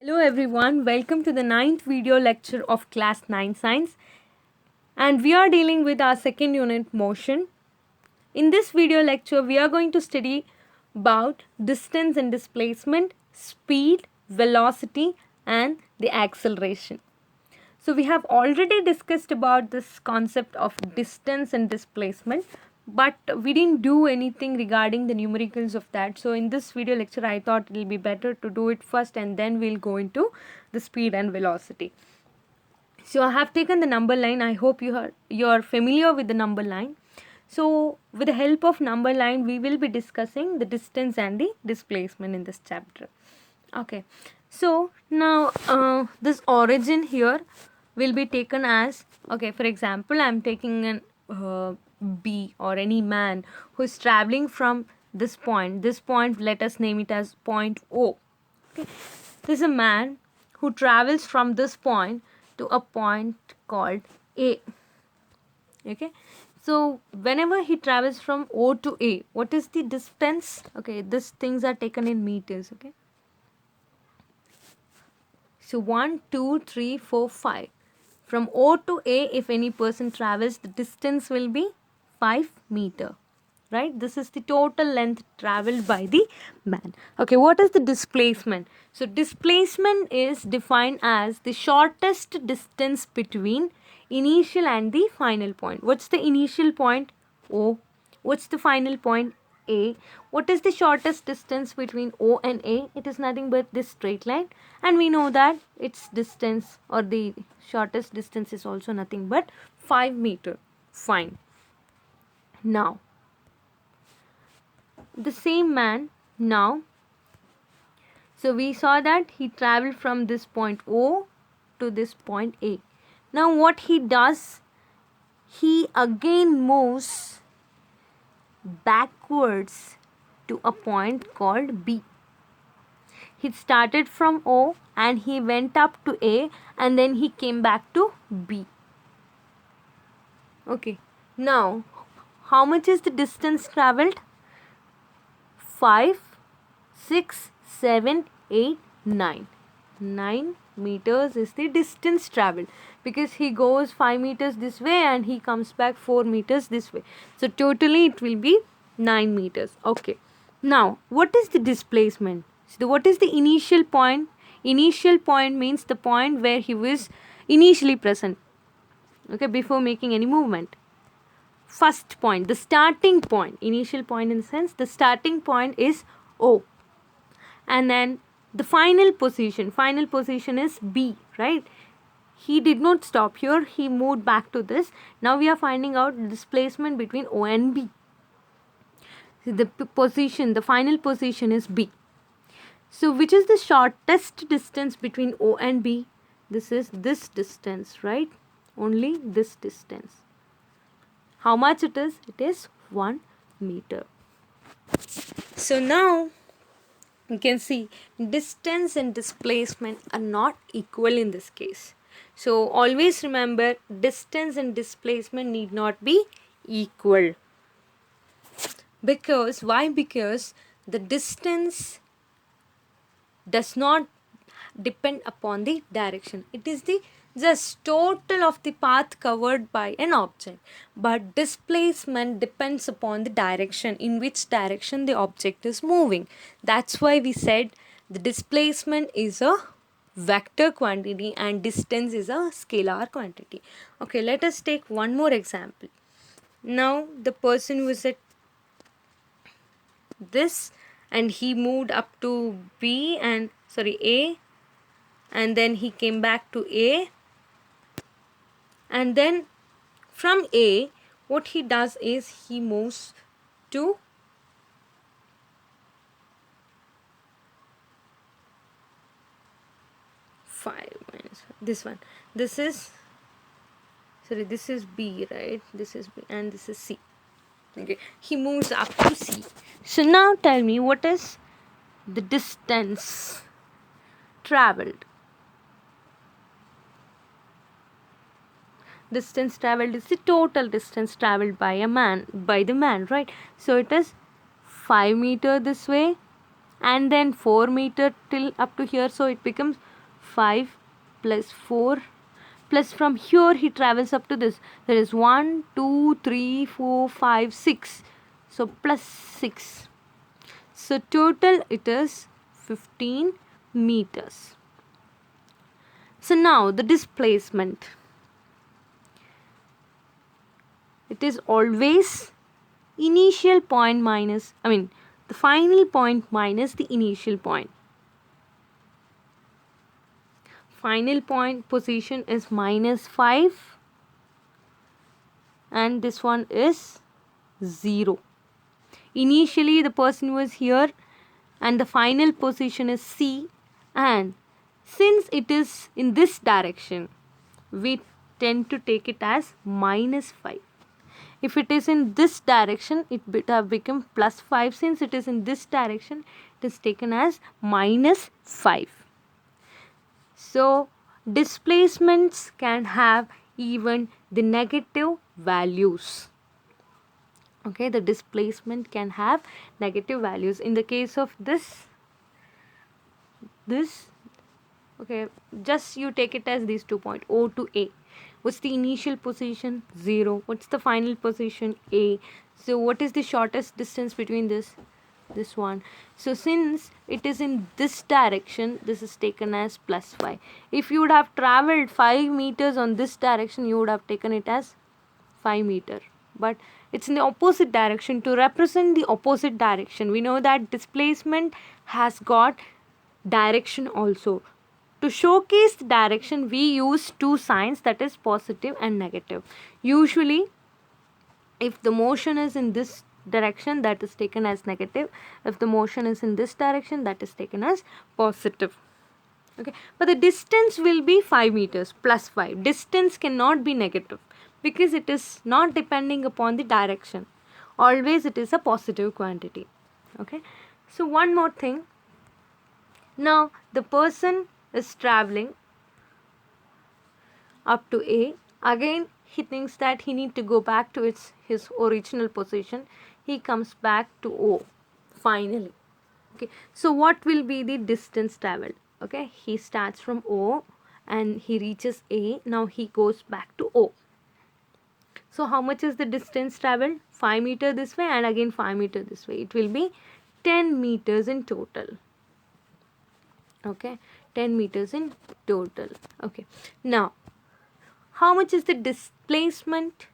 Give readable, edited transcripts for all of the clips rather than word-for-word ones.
Hello everyone, welcome to the 9th video lecture of class 9 science, and we are dealing with our second unit motion. In this video lecture we are going to study about distance and displacement, speed, velocity and the acceleration. So we have already discussed about this concept of distance and displacement, but we didn't do anything regarding the numericals of that. So in this video lecture I thought it will be better to do it first and then we'll go into the speed and velocity. So I have taken the number line. I hope you're familiar with the number line. So with the help of number line we will be discussing the distance and the displacement in this chapter. Okay, so now this origin here will be taken as, okay, for example I'm taking an B or any man who is traveling from this point. This point, let us name it as point O. Okay, this is a man who travels from this point to a point called A. Okay, so whenever he travels from O to A, what is the distance? Okay, these things are taken in meters. Okay, so 1, 2, 3, 4, 5. From O to A, if any person travels, the distance will be 5 meter. Right? This is the total length traveled by the man. Okay, what is the displacement? So displacement is defined as the shortest distance between initial and the final point. What's the initial point? O. What's the final point? A. What is the shortest distance between O and A? It is nothing but this straight line, and we know that its distance or the shortest distance is also nothing but 5 meter. Fine. Now the same man, now, so we saw that he traveled from this point O to this point A. Now what he does, he again moves backwards to a point called B. He started from O and he went up to A and then he came back to B. Okay, now how much is the distance traveled? 5, 6, 7, 8, 9. 9 meters is the distance traveled, because he goes 5 meters this way and he comes back 4 meters this way. So totally it will be 9 meters. Okay. Now what is the displacement? So what is the initial point? Initial point means the point where he was initially present. Okay, before making any movement. First point, the starting point, initial point in the sense the starting point is O, and then the final position is B, right? He did not stop here, he moved back to this. Now we are finding out the displacement between O and B. So the final position is B. So which is the shortest distance between O and B? This is this distance, right? Only this distance. How much it is? It is 1 meter. So now you can see distance and displacement are not equal in this case. So always remember, distance and displacement need not be equal. Because why? Because the distance does not depend upon the direction. It is the just total of the path covered by an object, but displacement depends upon the direction, in which direction the object is moving. That's why we said the displacement is a vector quantity and distance is a scalar quantity. Okay, let us take one more example. Now the person was at this and he moved up to A, and then he came back to A, and then from A what he does is he moves to this one. This is B, right? This is B and this is C. Okay, he moves up to C. So now tell me, what is the distance traveled? Distance traveled is the total distance traveled by the man, right? So it is 5 meter this way and then 4 meter till up to here, so it becomes 5 plus 4 plus from here he travels up to this. There is 1, 2, 3, 4, 5, 6. So plus 6. So total it is 15 meters. So now the displacement. It is always initial point minus, the final point minus the initial point. Final point position is minus 5 and this one is 0. Initially the person was here and the final position is C, and since it is in this direction we tend to take it as minus 5. If it is in this direction it would have become plus 5. Since it is in this direction it is taken as minus 5. So displacements can have even the negative values. Okay, the displacement can have negative values. In the case of this, okay, just you take it as these 2 points, O to A. What's the initial position? 0. What's the final position? A. So what is the shortest distance between this one? So since it is in this direction, this is taken as plus 5. If you would have traveled 5 meters on this direction, you would have taken it as 5 meter. But it's in the opposite direction. To represent the opposite direction, we know that displacement has got direction also. To showcase the direction, we use two signs, that is positive and negative. Usually, if the motion is in this direction, that is taken as negative. If the motion is in this direction, that is taken as positive. Okay, but the distance will be 5 meters plus 5. Distance cannot be negative because it is not depending upon the direction. Always it is a positive quantity. Okay, so one more thing. Now the person is traveling up to A. Again he thinks that he need to go back to his original position. He comes back to O finally. Okay, so what will be the distance traveled? Okay, he starts from O and he reaches A. Now he goes back to O. So how much is the distance traveled? 5 meters this way and again 5 meters this way. It will be 10 meters in total. Okay, 10 meters in total. Okay, now how much is the displacement?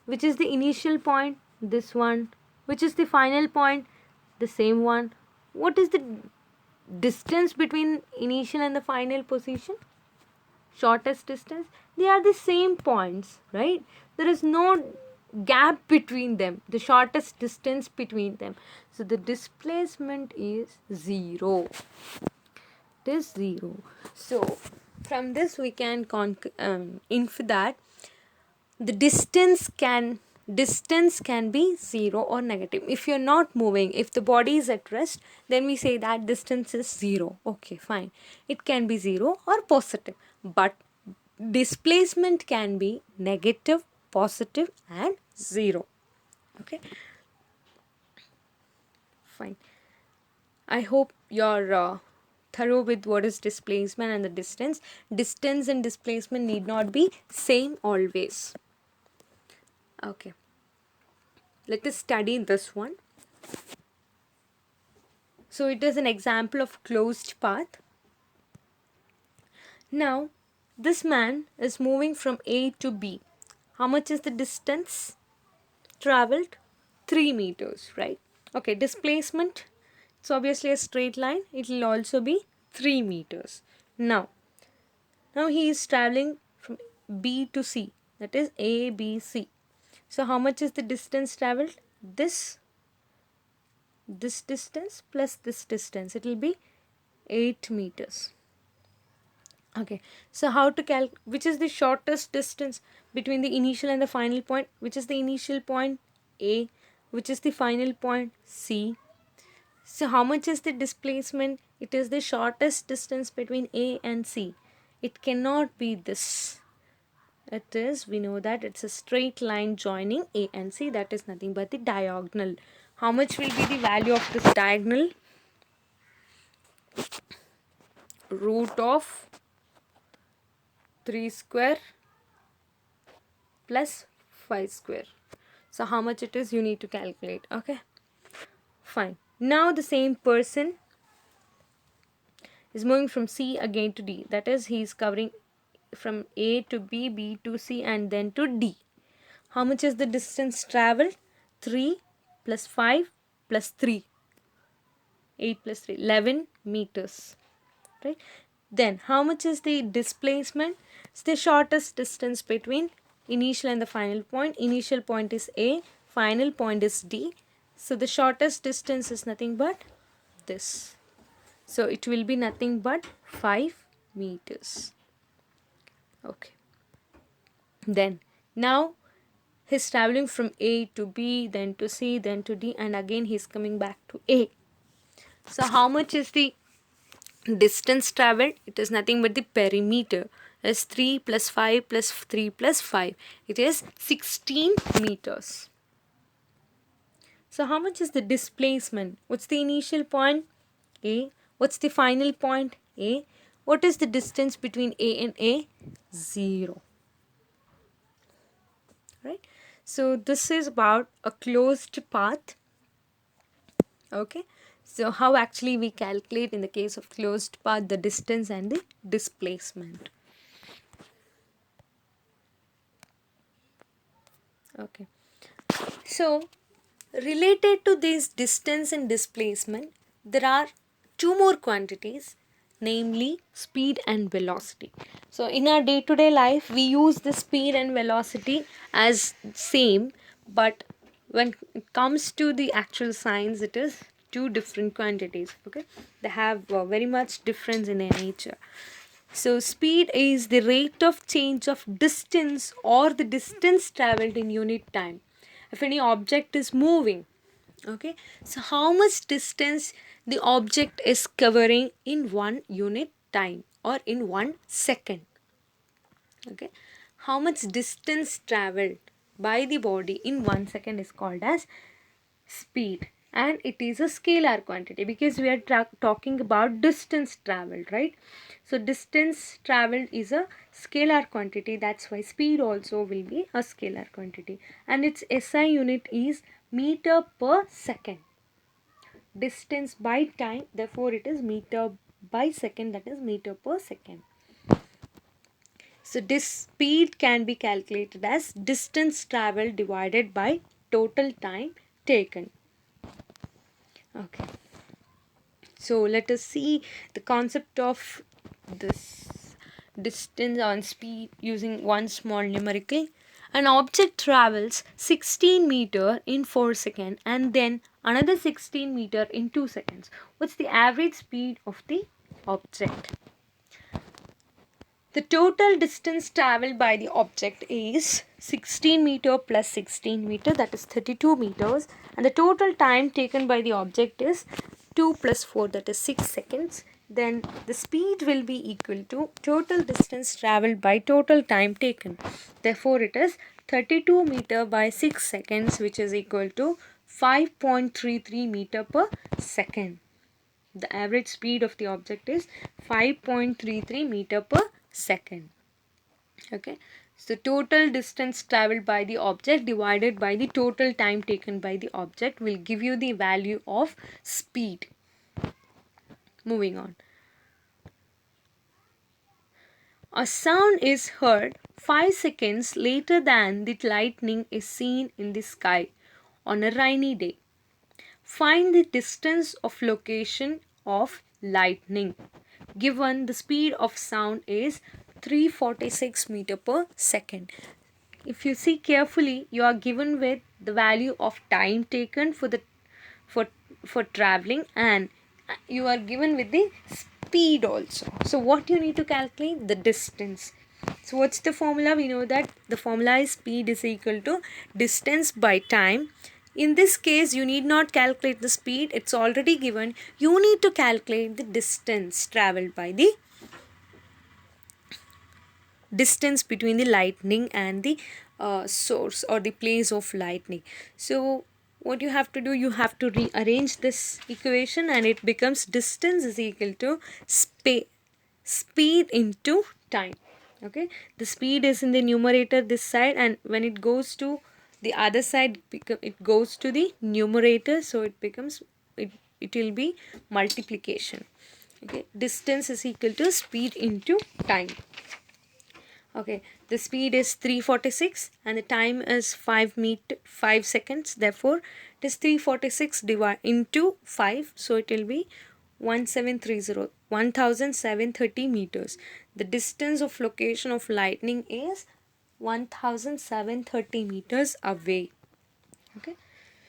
Which is the initial point? This one. Which is the final point? The same one. What is the distance between initial and the final position? Shortest distance. They are the same points, right? There is no gap between them, the shortest distance between them. So the displacement is 0. It is 0. So from this we can infer that the distance can be 0 or negative. If you're not moving, if the body is at rest, then we say that distance is 0. Okay, fine. It can be 0 or positive, but displacement can be negative, positive and 0. Okay, fine. I hope you're thorough with what is displacement and the distance. Distance and displacement need not be same always. Okay, let us study this one. So it is an example of closed path. Now this man is moving from A to B. How much is the distance traveled? 3 meters, right? Okay, displacement, it's obviously a straight line. It will also be 3 meters. Now he is traveling from B to C, that is A, B, C. So how much is the distance traveled? This distance plus this distance, it will be 8 meters. Okay, so how to calculate which is the shortest distance between the initial and the final point? Which is the initial point? A. Which is the final point? C. So how much is the displacement? It is the shortest distance between A and C. It cannot be this. It is, we know that it's a straight line joining A and C. That is nothing but the diagonal. How much will be the value of this diagonal? root of 3 square plus 5 square. So how much it is, you need to calculate. Okay, fine. Now the same person is moving from C again to D. That is, he is covering from A to B, B to C, and then to D. How much is the distance traveled? 3 plus 5 plus 3. 8 plus 3, 11 meters. Right? Then how much is the displacement? It's the shortest distance between initial and the final point. Initial point is A, final point is D. So the shortest distance is nothing but this. So it will be nothing but 5 meters. Okay. Then now he's traveling from A to B, then to C, then to D, and again he's coming back to A. So how much is the distance traveled? It is nothing but the perimeter. Is 3 plus 5 plus 3 plus 5. It is 16 meters. So how much is the displacement? What's the initial point? A. What's the final point? A. What is the distance between A and A? 0. Right? So this is about a closed path. Okay. So how actually we calculate in the case of closed path the distance and the displacement. Okay. So related to this distance and displacement, there are two more quantities, namely speed and velocity. So in our day-to-day life, we use the speed and velocity as same, but when it comes to the actual science, it is two different quantities. Okay, they have very much difference in their nature. So speed is the rate of change of distance or the distance traveled in unit time. If any object is moving, okay, so how much distance the object is covering in 1 unit time or in 1 second. Okay, how much distance traveled by the body in 1 second is called as speed, and it is a scalar quantity because we are talking about distance traveled, right? So distance traveled is a scalar quantity, that's why speed also will be a scalar quantity, and its SI unit is meter per second. Distance by time, therefore it is meter by second, that is meter per second. So this speed can be calculated as distance traveled divided by total time taken. Okay. So let us see the concept of this distance and speed using one small numerical. An object travels 16 meter in 4 seconds and then another 16 meter in 2 seconds. What's the average speed of the object? The total distance traveled by the object is 16 meter plus 16 meter, that is 32 meters, and the total time taken by the object is 2 plus 4, that is 6 seconds. Then the speed will be equal to total distance traveled by total time taken. Therefore it is 32 meter by 6 seconds, which is equal to 5.33 meter per second. The average speed of the object is 5.33 meter per second. Okay, so total distance traveled by the object divided by the total time taken by the object will give you the value of speed. Moving on. A sound is heard 5 seconds later than the lightning is seen in the sky on a rainy day. Find the distance of location of lightning. Given the speed of sound is 346 meter per second. If you see carefully, you are given with the value of time taken for traveling, and you are given with the speed also. So what you need to calculate? The distance. So what's the formula? We know that the formula is speed is equal to distance by time. In this case, you need not calculate the speed, it's already given. You need to calculate the distance traveled by the distance between the lightning and the source or the place of lightning. So what you have to do, you have to rearrange this equation and it becomes distance is equal to speed into time. Okay, the speed is in the numerator this side, and when it goes to the other side, it goes to the numerator, so it becomes, it will be multiplication. Okay, distance is equal to speed into time. Okay, the speed is 346 and the time is 5 seconds. Therefore, it is 346 divided into 5. So it will be 1730, 1730 meters. The distance of location of lightning is 1730 meters away. Okay.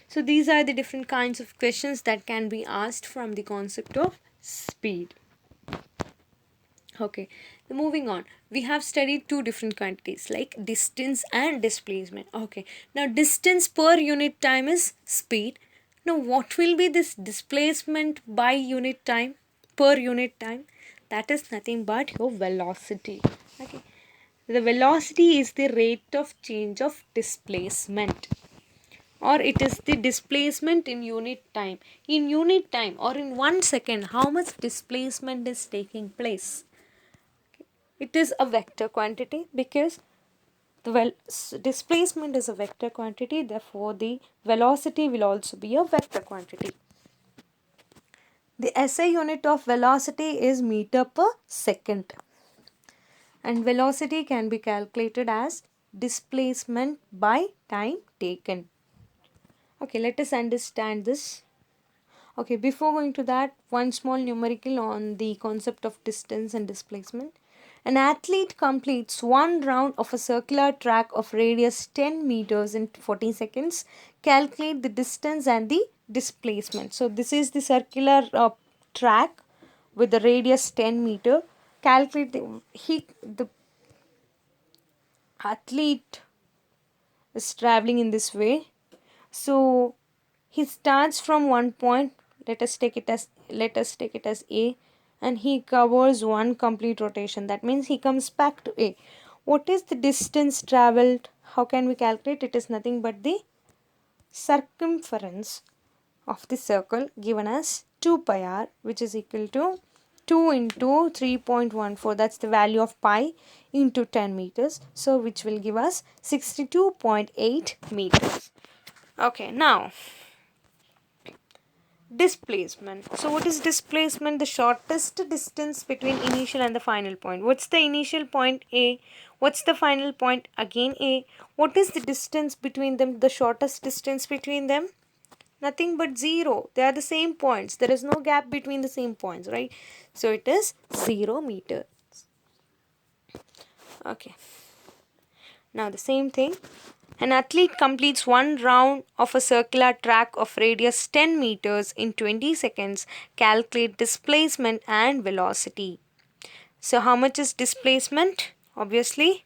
So these are the different kinds of questions that can be asked from the concept of speed. Okay, moving on. We have studied two different quantities like distance and displacement. Okay, now distance per unit time is speed. Now, what will be this displacement by unit time, per unit time? That is nothing but your velocity. Okay, the velocity is the rate of change of displacement, or it is the displacement in unit time. In unit time, or in 1 second, how much displacement is taking place? It is a vector quantity because the displacement is a vector quantity, therefore the velocity will also be a vector quantity. The SI unit of velocity is meter per second, and velocity can be calculated as displacement by time taken. Okay, let us understand this. Okay, before going to that, one small numerical on the concept of distance and displacement. An athlete completes one round of a circular track of radius 10 meters in 40 seconds. Calculate the distance and the displacement. So this is the circular track with the radius 10 meter. Calculate the athlete is traveling in this way. So he starts from one point, let us take it as A, and he covers one complete rotation. That means he comes back to A. What is the distance traveled? How can we calculate? It is nothing but the circumference of the circle given as 2 pi r, which is equal to 2 into 3.14, that's the value of pi, into 10 meters, so which will give us 62.8 meters. Okay, now displacement. So what is displacement? The shortest distance between initial and the final point. What's the initial point? A. What's the final point? Again A. What is the distance between them? The shortest distance between them? Nothing but 0. They are the same points. There is no gap between the same points, right? So it is 0 meters. Okay. Now the same thing. An athlete completes one round of a circular track of radius 10 meters in 20 seconds. Calculate displacement and velocity. So how much is displacement? Obviously,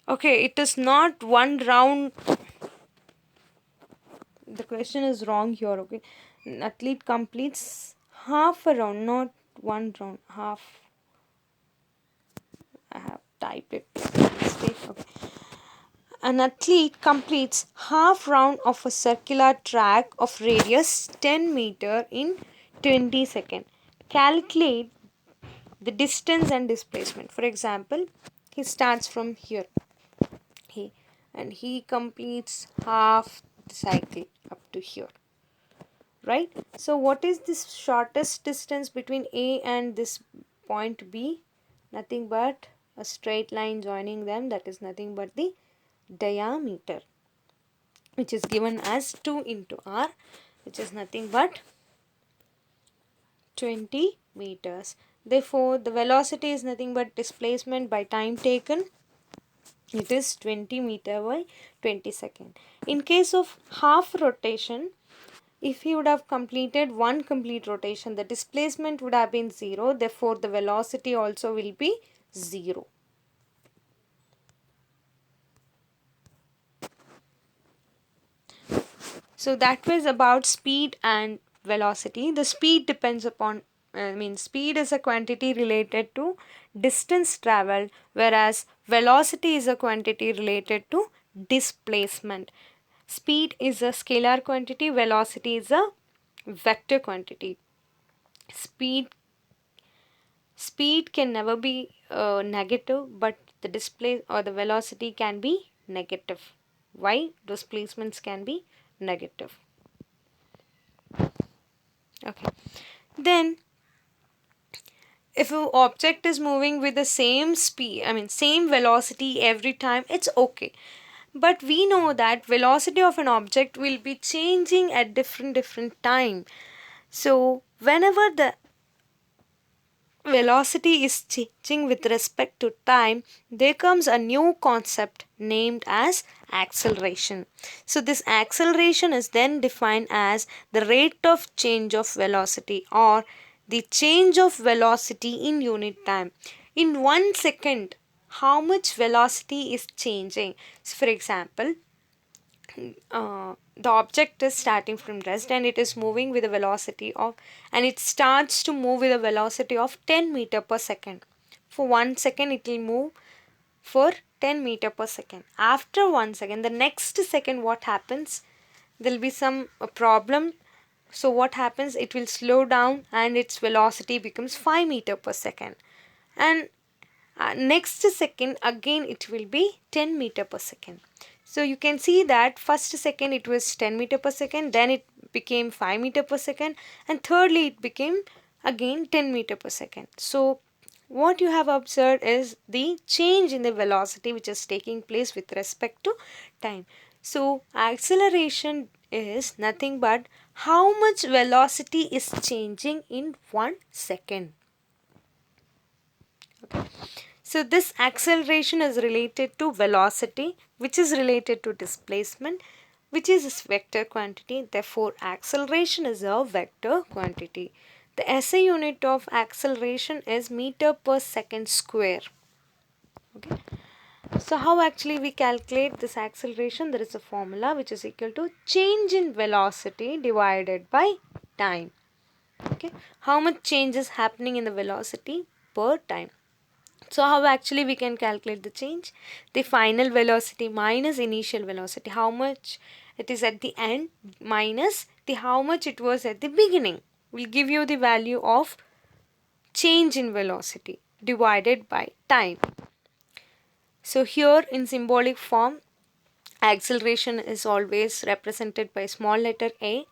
okay, it is not one round. The question is wrong here. Okay, an athlete completes half a round, not one round, half. I have typed it by mistake. Okay. An athlete completes half round of a circular track of radius 10 meter in 20 seconds. Calculate the distance and displacement. For example, he starts from here, and he completes half the cycle up to here, right? So what is this shortest distance between A and this point B? Nothing but a straight line joining them, that is nothing but the diameter, which is given as 2 into r, which is nothing but 20 meters. Therefore, the velocity is nothing but displacement by time taken. It is 20 meter by 20 second. In case of half rotation, if he would have completed one complete rotation, the displacement would have been 0. Therefore, the velocity also will be 0. So that was about speed and velocity. The speed depends upon, speed is a quantity related to distance traveled, whereas velocity is a quantity related to displacement. Speed is a scalar quantity, velocity is a vector quantity. Speed can never be negative, but the display or the velocity can be negative. Why? Displacements can be negative. Okay. Then if an object is moving with the same speed, same velocity every time, it's okay. But we know that velocity of an object will be changing at different time. So whenever the velocity is changing with respect to time, there comes a new concept named as acceleration. So this acceleration is then defined as the rate of change of velocity, or the change of velocity in unit time. In 1 second, how much velocity is changing? So for example, the object is starting from rest and it is moving with a velocity of, and it starts to move with a velocity of 10 meter per second. For 1 second it will move for 10 meter per second. After 1 second, the next second, what happens? There will be some problem. So what happens? It will slow down and its velocity becomes 5 meter per second. And next second again it will be 10 meter per second. So you can see that first second it was 10 meter per second, then it became 5 meter per second, and thirdly it became again 10 meter per second. So what you have observed is the change in the velocity which is taking place with respect to time. So acceleration is nothing but how much velocity is changing in 1 second. Okay. So this acceleration is related to velocity, which is related to displacement, which is a vector quantity. Therefore, acceleration is a vector quantity. The SI unit of acceleration is meter per second square. Okay. So how actually we calculate this acceleration? There is a formula which is equal to change in velocity divided by time. Okay. How much change is happening in the velocity per time? So how actually we can calculate the change? The final velocity minus initial velocity. How much it is at the end minus the how much it was at the beginning will give you the value of change in velocity divided by time. So here in symbolic form, acceleration is always represented by small letter a,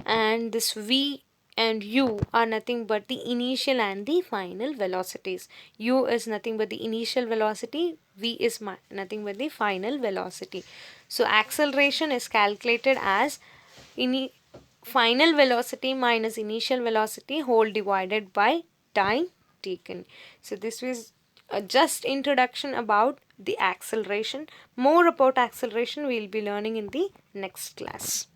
and this v and u are nothing but the initial and the final velocities. U is nothing but the initial velocity, v is nothing but the final velocity. So acceleration is calculated as final velocity minus initial velocity whole divided by time taken. So this was just introduction about the acceleration. More about acceleration we will be learning in the next class.